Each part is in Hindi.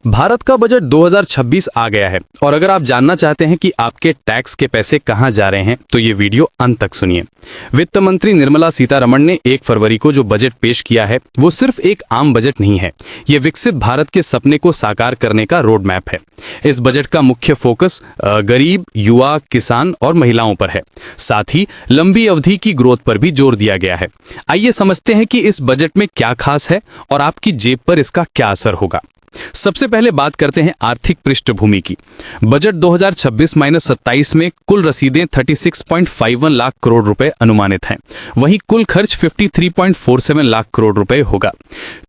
भारत का बजट 2026 आ गया है और अगर आप जानना चाहते हैं कि आपके टैक्स के पैसे कहां जा रहे हैं तो ये वीडियो अंत तक सुनिए। वित्त मंत्री निर्मला सीतारमण ने 1 फरवरी को जो बजट पेश किया है वो सिर्फ एक आम बजट नहीं है, ये विकसित भारत के सपने को साकार करने का रोड मैप है। इस बजट का मुख्य फोकस गरीब, युवा, किसान और महिलाओं पर है। साथ ही लंबी अवधि की ग्रोथ पर भी जोर दिया गया है। आइए समझते हैं कि इस बजट में क्या खास है और आपकी जेब पर इसका क्या असर होगा। सबसे पहले बात करते हैं आर्थिक पृष्ठभूमि की। बजट 2026-27 में कुल रसीदें 36.51 लाख करोड़ रुपए अनुमानित हैं। वहीं कुल खर्च 53.47 लाख करोड़ रुपए होगा।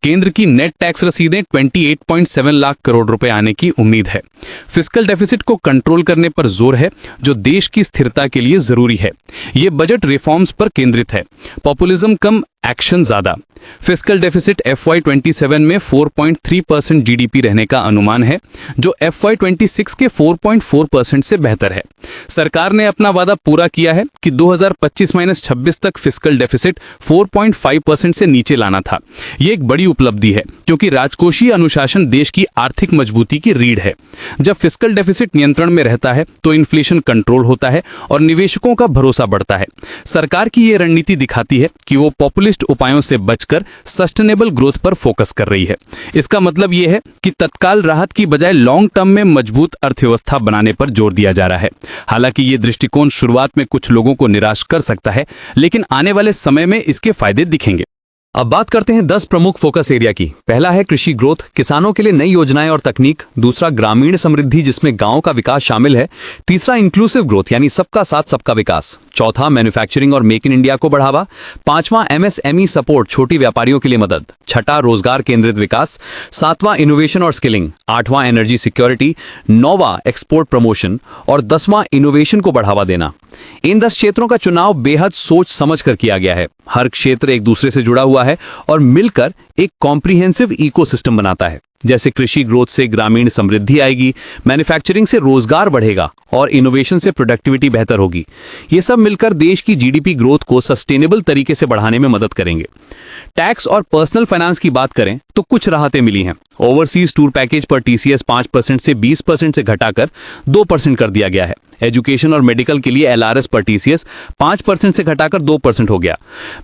केंद्र की नेट टैक्स रसीदें 28.7 लाख करोड़ रुपए आने की उम्मीद है। फिस्कल डेफिसिट को कंट्रोल करने पर जोर है, जो देश की स्थिरता के लिए जरूरी है। ये बजट रिफॉर्म्स पर केंद्रित है, पॉपुलिज्म कम एक्शन ज्यादा। फिस्कल डेफिसिट FY27 में 4.3% जीडीपी रहने का अनुमान है, जो FY26 के 4.4% से बेहतर है। सरकार ने अपना वादा पूरा किया है कि 2025-26 तक फिस्कल डेफिसिट 4.5% से नीचे लाना था। ये एक बड़ी उपलब्धि है, क्योंकि राजकोषीय अनुशासन देश की आर्थिक मजबूती की रीढ़ है। जब फिस्कल डेफिसिट नियंत्रण में रहता है तो इन्फ्लेशन कंट्रोल होता है और निवेशकों का भरोसा बढ़ता है। सरकार की ये रणनीति दिखाती है कि वो पॉपुलिस्ट उपायों से बचकर सस्टेनेबल ग्रोथ पर फोकस कर रही है। इसका मतलब यह है कि तत्काल राहत की बजाय लॉन्ग टर्म में मजबूत अर्थव्यवस्था बनाने पर जोर दिया जा रहा है। हालांकि ये दृष्टिकोण शुरुआत में कुछ लोगों को निराश कर सकता है, लेकिन आने वाले समय में इसके फायदे दिखेंगे। अब बात करते हैं 10 प्रमुख फोकस एरिया की। पहला है कृषि ग्रोथ, किसानों के लिए नई योजनाएं और तकनीक। दूसरा ग्रामीण समृद्धि, जिसमें गांव का विकास शामिल है। तीसरा इंक्लूसिव ग्रोथ, यानी सबका साथ सबका विकास। चौथा मैन्युफैक्चरिंग और मेक इन इंडिया को बढ़ावा। पांचवां MSME सपोर्ट, छोटी व्यापारियों के लिए मदद। छठा रोजगार केंद्रित विकास। सातवां इनोवेशन और स्किलिंग। आठवां एनर्जी सिक्योरिटी। नौवां एक्सपोर्ट प्रमोशन और 10वां इनोवेशन को बढ़ावा देना। इन 10 क्षेत्रों का चुनाव बेहद सोच समझ कर किया गया है। हर क्षेत्र एक दूसरे से जुड़ा हुआ है और मिलकर एक कॉम्प्रिहेंसिव इकोसिस्टम बनाता है। जैसे कृषि ग्रोथ से ग्रामीण समृद्धि आएगी, मैन्युफैक्चरिंग से रोजगार बढ़ेगा और इनोवेशन से प्रोडक्टिविटी बेहतर होगी। ये सब मिलकर देश की जीडीपी ग्रोथ को सस्टेनेबल तरीके से बढ़ाने में मदद करेंगे। टैक्स और पर्सनल फाइनेंस की बात करें तो कुछ राहतें मिली हैं। ओवरसीज टूर पैकेज पर TCS 5% से 20% से घटाकर 2% कर दिया गया है। एजुकेशन और मेडिकल के लिए LRS पर TCS 5% से घटाकर 2% हो गया।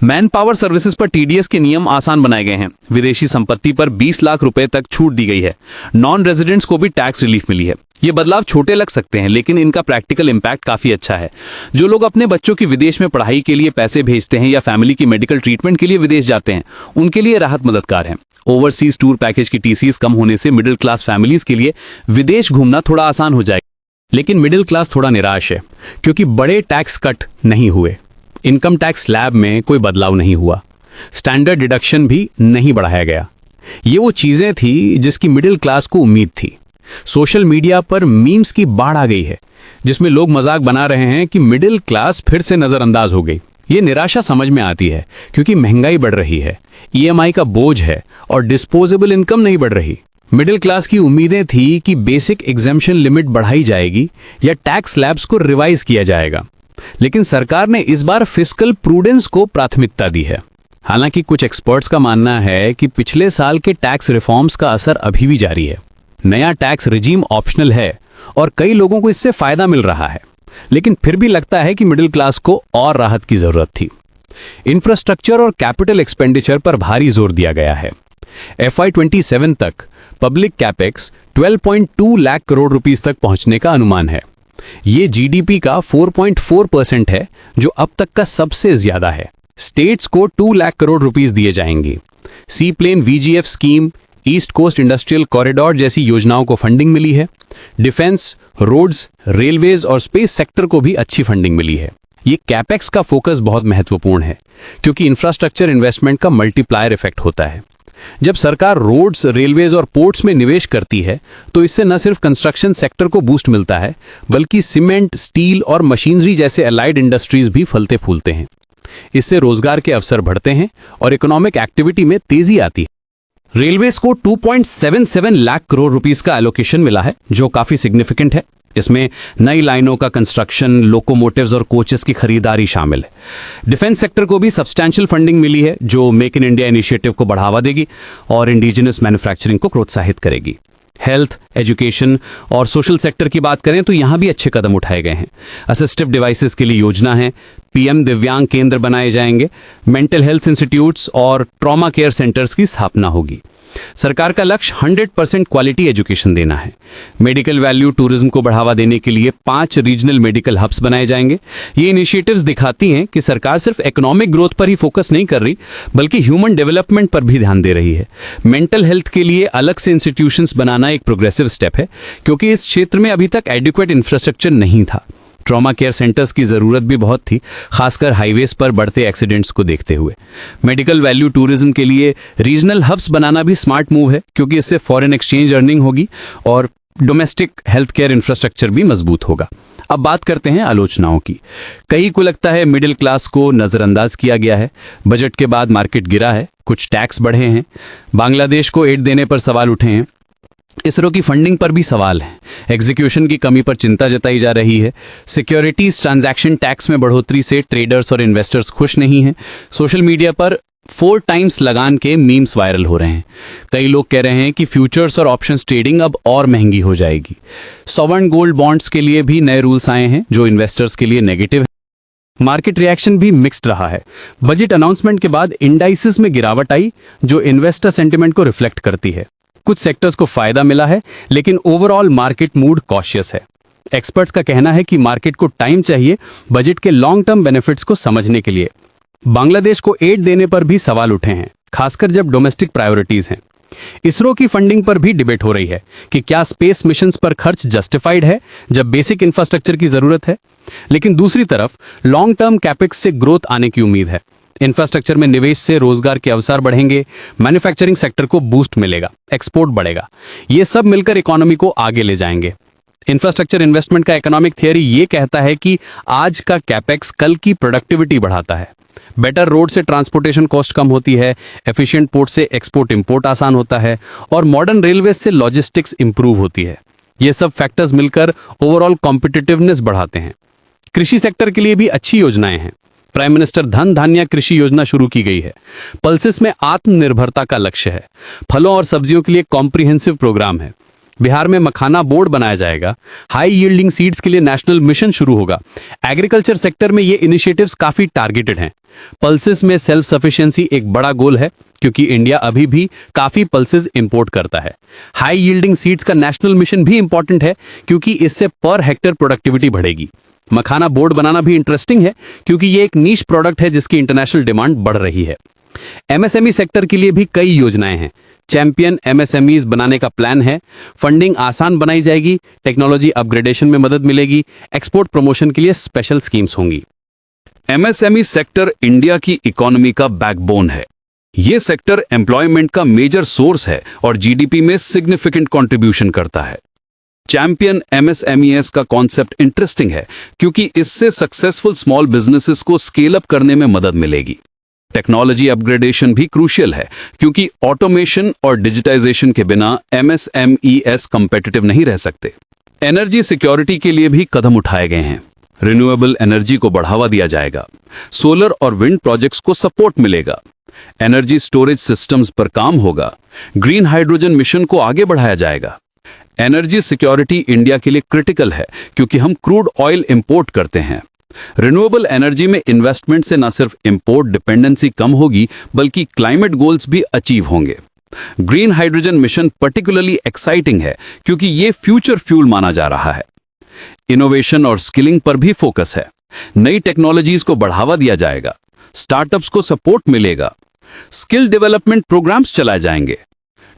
मैन पावर सर्विसेज पर TDS के नियम आसान बनाए गए हैं। विदेशी संपत्ति पर 20 लाख रुपए तक छूट दी गई है। नॉन रेजिडेंट्स को भी टैक्स रिलीफ मिली है। ये बदलाव छोटे लग सकते हैं, लेकिन इनका प्रैक्टिकल इम्पैक्ट काफी अच्छा है। जो लोग अपने बच्चों की विदेश में पढ़ाई के लिए पैसे भेजते हैं या फैमिली की मेडिकल ट्रीटमेंट के लिए विदेश जाते हैं, उनके लिए राहत मददगार है। ओवरसीज टूर पैकेज की TCS कम होने से मिडिल क्लास फैमिलीज के लिए विदेश घूमना थोड़ा आसान हो जाएगा। लेकिन मिडिल क्लास थोड़ा निराश है, क्योंकि बड़े टैक्स कट नहीं हुए। इनकम टैक्स स्लैब में कोई बदलाव नहीं हुआ। स्टैंडर्ड डिडक्शन भी नहीं बढ़ाया गया। ये वो चीजें थी जिसकी मिडिल क्लास को उम्मीद थी। सोशल मीडिया पर मीम्स की बाढ़ आ गई है, जिसमें लोग मजाक बना रहे हैं कि मिडिल क्लास फिर से नजरअंदाज हो गई। ये निराशा समझ में आती है, क्योंकि महंगाई बढ़ रही है, EMI का बोझ है और डिस्पोजेबल इनकम नहीं बढ़ रही। मिडिल क्लास की उम्मीदें थी कि बेसिक एग्जेम्पशन लिमिट बढ़ाई जाएगी या टैक्स स्लैब्स को रिवाइज किया जाएगा, लेकिन सरकार ने इस बार फिस्कल प्रूडेंस को प्राथमिकता दी है। हालांकि कुछ एक्सपर्ट्स का मानना है कि पिछले साल के टैक्स रिफॉर्म्स का असर अभी भी जारी है। नया टैक्स रिजीम ऑप्शनल है और कई लोगों को इससे फायदा मिल रहा है, लेकिन फिर भी लगता है कि मिडिल क्लास को और राहत की जरूरत थी। इंफ्रास्ट्रक्चर और कैपिटल एक्सपेंडिचर पर भारी जोर दिया गया है। FY27 तक public capex 12.2 lakh crore rupees तक पहुंचने का अनुमान है। ये जीडीपी का 4.4% है, जो अब तक का सबसे ज्यादा है। स्टेट्स को 2 लाख करोड़ रुपीस दिए जाएंगे। Seaplane VGF scheme, east coast industrial corridor जैसी योजनाओं को फंडिंग मिली है। डिफेंस, रोड्स, रेलवेज और स्पेस सेक्टर को भी अच्छी फंडिंग मिली है। ये कैपेक्स का फोकस बहुत महत्वपूर्ण है, क्योंकि इंफ्रास्ट्रक्चर इन्वेस्टमेंट का मल्टीप्लायर इफेक्ट होता है। जब सरकार रोड्स, रेलवेज और पोर्ट्स में निवेश करती है तो इससे न सिर्फ कंस्ट्रक्शन सेक्टर को बूस्ट मिलता है, बल्कि सीमेंट, स्टील और मशीनरी जैसे अलाइड इंडस्ट्रीज भी फलते फूलते हैं। इससे रोजगार के अवसर बढ़ते हैं और इकोनॉमिक एक्टिविटी में तेजी आती है। रेलवेज को 2.77 लाख करोड़ रुपीस का एलोकेशन मिला है, जो काफी सिग्निफिकेंट है। इसमें नई लाइनों का कंस्ट्रक्शन, लोकोमोटिव्स और कोचेस की खरीदारी शामिल है। डिफेंस सेक्टर को भी सब्सटैंशियल फंडिंग मिली है, जो मेक इन इंडिया इनिशिएटिव को बढ़ावा देगी और इंडिजिनस मैन्युफैक्चरिंग को प्रोत्साहित करेगी। हेल्थ, एजुकेशन और सोशल सेक्टर की बात करें तो यहाँ भी अच्छे कदम उठाए गए हैं। असिस्टिव डिवाइसेस के लिए योजना है, पीएम दिव्यांग केंद्र बनाए जाएंगे, मेंटल हेल्थ इंस्टीट्यूट्स और ट्रॉमा केयर सेंटर्स की स्थापना होगी। सरकार का लक्ष्य 100% क्वालिटी एजुकेशन देना है। मेडिकल वैल्यू टूरिज्म को बढ़ावा देने के लिए 5 रीजनल मेडिकल हब्स बनाए जाएंगे। ये इनिशिएटिव्स दिखाती हैं कि सरकार सिर्फ इकोनॉमिक ग्रोथ पर ही फोकस नहीं कर रही, बल्कि ह्यूमन डेवलपमेंट पर भी ध्यान दे रही है। मेंटल हेल्थ के लिए अलग से इंस्टीट्यूशंस बनाना एक प्रोग्रेसिव स्टेप है, क्योंकि इस क्षेत्र में अभी तक एडिक्वेट इंफ्रास्ट्रक्चर नहीं था। ट्रॉमा केयर सेंटर्स की ज़रूरत भी बहुत थी, खासकर हाईवेज पर बढ़ते एक्सीडेंट्स को देखते हुए। मेडिकल वैल्यू टूरिज्म के लिए रीजनल हब्स बनाना भी स्मार्ट मूव है, क्योंकि इससे फॉरेन एक्सचेंज अर्निंग होगी और डोमेस्टिक हेल्थ केयर इंफ्रास्ट्रक्चर भी मजबूत होगा। अब बात करते हैं आलोचनाओं की। कई को लगता है मिडिल क्लास को नज़रअंदाज किया गया है। बजट के बाद मार्केट गिरा है, कुछ टैक्स बढ़े हैं, बांग्लादेश को एड देने पर सवाल उठे हैं, इसरो की फंडिंग पर भी सवाल है, एग्जीक्यूशन की कमी पर चिंता जताई जा रही है, सिक्योरिटीज ट्रांजैक्शन टैक्स में बढ़ोतरी से ट्रेडर्स और इन्वेस्टर्स खुश नहीं हैं, सोशल मीडिया पर 4 टाइम्स लगान के मीम्स वायरल हो रहे हैं। कई लोग कह रहे हैं कि फ्यूचर्स और ऑप्शंस ट्रेडिंग अब और महंगी हो जाएगी। सॉवरेन गोल्ड बॉन्ड्स के लिए भी नए रूल्स आए हैं, जो इन्वेस्टर्स के लिए नेगेटिव है। मार्केट रिएक्शन भी मिक्स्ड रहा है। बजट अनाउंसमेंट के बाद इंडाइसेस में गिरावट आई, जो इन्वेस्टर सेंटिमेंट को रिफ्लेक्ट करती है। कुछ सेक्टर्स को फायदा मिला है, लेकिन ओवरऑल मार्केट मूड कॉशियस है। एक्सपर्ट्स का कहना है कि मार्केट को टाइम चाहिए बजट के लॉन्ग टर्म बेनिफिट्स को समझने के लिए। बांग्लादेश को एड देने पर भी सवाल उठे हैं, खासकर जब डोमेस्टिक प्रायोरिटीज हैं। इसरो की फंडिंग पर भी डिबेट हो रही है कि क्या स्पेस मिशंस पर खर्च जस्टिफाइड है जब बेसिक इंफ्रास्ट्रक्चर की जरूरत है। लेकिन दूसरी तरफ लॉन्ग टर्म कैपेक्स से ग्रोथ आने की उम्मीद है। इंफ्रास्ट्रक्चर में निवेश से रोजगार के अवसर बढ़ेंगे, मैन्युफैक्चरिंग सेक्टर को बूस्ट मिलेगा, एक्सपोर्ट बढ़ेगा। ये सब मिलकर इकोनॉमी को आगे ले जाएंगे। इंफ्रास्ट्रक्चर इन्वेस्टमेंट का इकोनॉमिक थियरी ये कहता है कि आज का कैपेक्स कल की प्रोडक्टिविटी बढ़ाता है। बेटर रोड से ट्रांसपोर्टेशन कॉस्ट कम होती है, एफिशिएंट पोर्ट से एक्सपोर्ट इंपोर्ट आसान होता है और मॉडर्न रेलवे से लॉजिस्टिक्स इंप्रूव होती है। ये सब फैक्टर्स मिलकर ओवरऑल कॉम्पिटिटिवनेस बढ़ाते हैं। कृषि सेक्टर के लिए भी अच्छी योजनाएं हैं। प्राइम मिनिस्टर धन धान्य कृषि योजना शुरू की गई है। पल्सेस में आत्मनिर्भरता का लक्ष्य है। फलों और सब्जियों के लिए कॉम्प्रिहेंसिव प्रोग्राम है। बिहार में मखाना बोर्ड बनाया जाएगा। हाई यील्डिंग सीड्स के लिए नेशनल मिशन शुरू होगा। एग्रीकल्चर सेक्टर में ये इनिशिएटिव्स काफी टारगेटेड हैं। पल्सेस में सेल्फ सफिशिएंसी एक बड़ा गोल है, क्योंकि इंडिया अभी भी काफी पल्सेस इंपोर्ट करता है। हाई यील्डिंग सीड्स का नेशनल मिशन भी इंपॉर्टेंट है, क्योंकि इससे पर हेक्टेयर प्रोडक्टिविटी बढ़ेगी। मखाना बोर्ड बनाना भी इंटरेस्टिंग है, क्योंकि ये एक नीश प्रोडक्ट है जिसकी इंटरनेशनल डिमांड बढ़ रही है। एमएसएमई सेक्टर के लिए भी कई योजनाएं हैं। चैंपियन एमएसएमईज बनाने का प्लान है। फंडिंग आसान बनाई जाएगी, टेक्नोलॉजी अपग्रेडेशन में मदद मिलेगी, एक्सपोर्ट प्रमोशन के लिए स्पेशल स्कीम्स होंगी। एमएसएमई सेक्टर इंडिया की इकोनॉमी का बैकबोन है। ये सेक्टर एम्प्लॉयमेंट का मेजर सोर्स है और जीडीपी में सिग्निफिकेंट कंट्रीब्यूशन करता है। चैंपियन एमएसएमईएस का कॉन्सेप्ट इंटरेस्टिंग है, क्योंकि इससे सक्सेसफुल स्मॉल बिजनेसेस को स्केल अप करने में मदद मिलेगी। टेक्नोलॉजी अपग्रेडेशन भी क्रूशियल है, क्योंकि ऑटोमेशन और डिजिटाइजेशन के बिना एमएसएमईएस कंपेटिटिव नहीं रह सकते। एनर्जी सिक्योरिटी के लिए भी कदम उठाए गए हैं। रिन्यूएबल एनर्जी को बढ़ावा दिया जाएगा। सोलर और विंड प्रोजेक्ट्स को सपोर्ट मिलेगा। एनर्जी स्टोरेज सिस्टम्स पर काम होगा। ग्रीन हाइड्रोजन मिशन को आगे बढ़ाया जाएगा। एनर्जी सिक्योरिटी इंडिया के लिए क्रिटिकल है, क्योंकि हम क्रूड ऑयल इंपोर्ट करते हैं। रिन्यूएबल एनर्जी में इन्वेस्टमेंट से न सिर्फ इंपोर्ट डिपेंडेंसी कम होगी, बल्कि क्लाइमेट गोल्स भी अचीव होंगे। Green hydrogen mission particularly exciting है, क्योंकि ये फ्यूचर फ्यूल माना जा रहा है। इनोवेशन और स्किलिंग पर भी फोकस है। नई टेक्नोलॉजीज को बढ़ावा दिया जाएगा। स्टार्टअप्स को सपोर्ट मिलेगा। स्किल डेवलपमेंट प्रोग्राम्स चलाए जाएंगे।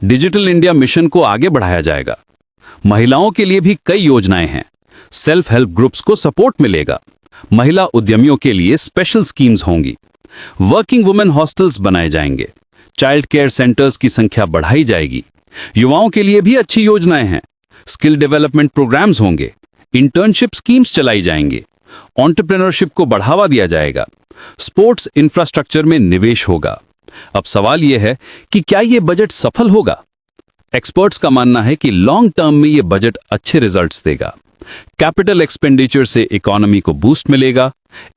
डिजिटल इंडिया मिशन को आगे बढ़ाया जाएगा। महिलाओं के लिए भी कई योजनाएं हैं। सेल्फ हेल्प ग्रुप्स को सपोर्ट मिलेगा। महिला उद्यमियों के लिए स्पेशल स्कीम्स होंगी। वर्किंग वुमेन हॉस्टल्स बनाए जाएंगे। चाइल्ड केयर सेंटर्स की संख्या बढ़ाई जाएगी। युवाओं के लिए भी अच्छी योजनाएं हैं। स्किल डेवलपमेंट प्रोग्राम्स होंगे। इंटर्नशिप स्कीम्स चलाई जाएंगे। एंटरप्रेन्योरशिप को बढ़ावा दिया जाएगा। स्पोर्ट्स इंफ्रास्ट्रक्चर में निवेश होगा। अब सवाल यह है कि क्या यह बजट सफल होगा? एक्सपर्ट्स का मानना है कि लॉन्ग टर्म में यह बजट अच्छे रिजल्ट्स देगा। कैपिटल एक्सपेंडिचर से इकोनॉमी को बूस्ट मिलेगा।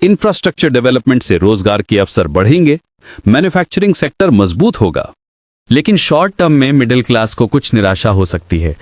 इंफ्रास्ट्रक्चर डेवलपमेंट से रोजगार के अवसर बढ़ेंगे। मैन्युफैक्चरिंग सेक्टर मजबूत होगा। लेकिन शॉर्ट टर्म में मिडिल क्लास को कुछ निराशा हो सकती है।